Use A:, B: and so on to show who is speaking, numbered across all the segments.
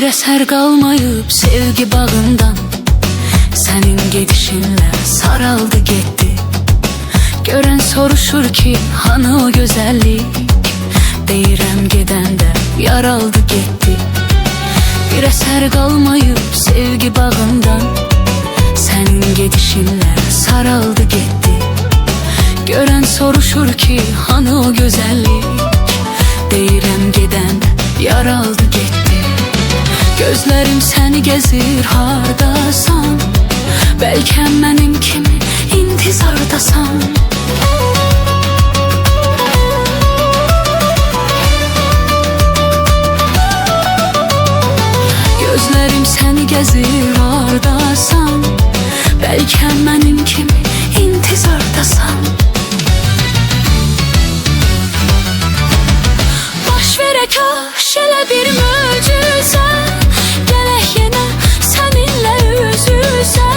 A: eser kalmayıp sevgi bağından, senin gedişinle saraldı gitti. Gören soruşur ki hanı o güzellik, deyirəm gedende yaraldı gitti. Bir eser kalmayıp sevgi bağından, senin gedişinle saraldı gitti. Gören soruşur ki hanı o güzellik, deyirəm gedende yaraldı gitti. Gözlerim seni gezir hardasan, belki benim kimi intizardasan. Gözlerim seni gezir hardasan, belki benim kimi intizardasan. Baş verək aş elə bir möcüzə, gələk yenə səninlə üz-üzə.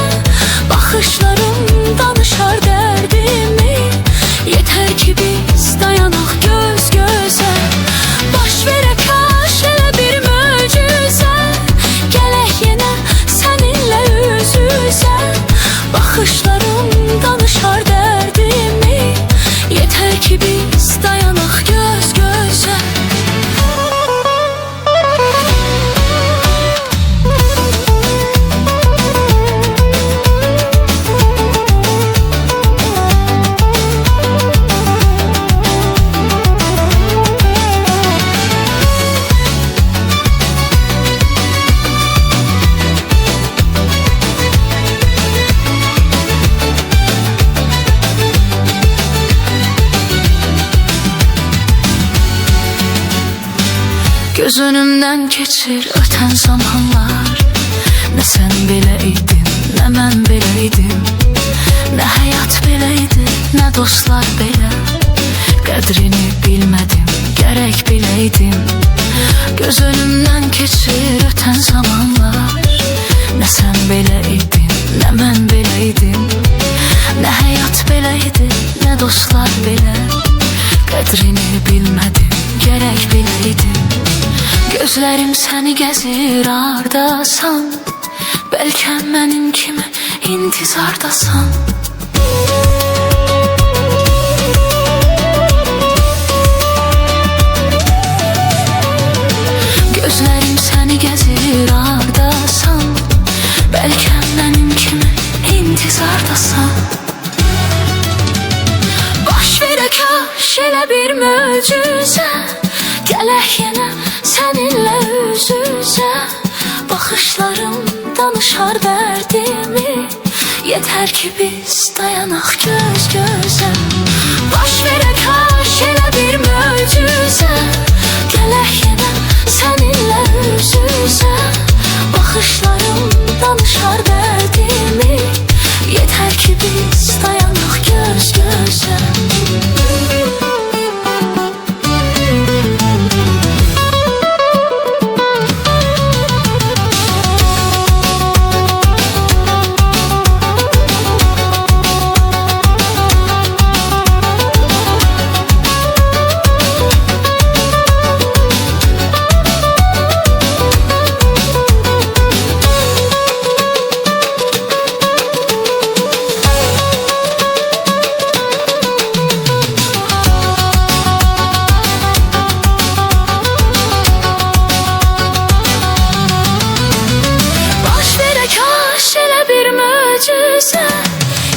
A: Baxışlarım danışar dərdimi, yetər ki biz dayanaq göz-gözə. Baş verək aş elə bir möcüzə, gələk yenə səninlə üz-üzə. Baxışlarım danışar dərdimi, yetər ki biz dayanaq göz-gözə. Göz önümden keçir öten zamanlar, ne sen bileydin, ne mən bileydim. Ne hayat bileydi, ne dostlar belə. Qədrini bilmedim, gerek bileydim. Göz önümden keçir öten zamanlar, ne sen bileydin, ne mən bileydim. Ne hayat bileydi, ne dostlar belə. Qədrini bilmedim, gerek bileydim. Gözlerim seni gezir hardasan, belki benim kimi intizardasan. Gözlerim seni gezir hardasan, belki benim kimi intizardasan. Baş verək aş elə bir möcüzə, gələk yenə səninlə üz-üzə. Baxışlarım danışar dərdimi, yetər ki biz dayanaq göz-gözə. Baş verək aş elə bir möcüzə, gələk yenə səninlə üz-üzə. Baxışlarım danışar dərdimi, yetər ki biz dayanaq göz-gözə.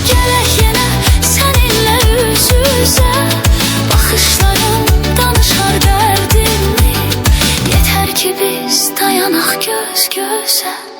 A: Gələk yenə səninlə üz-üzə. Baxışlarım danışar dərdimi, yetər ki biz dayanaq göz-gözə.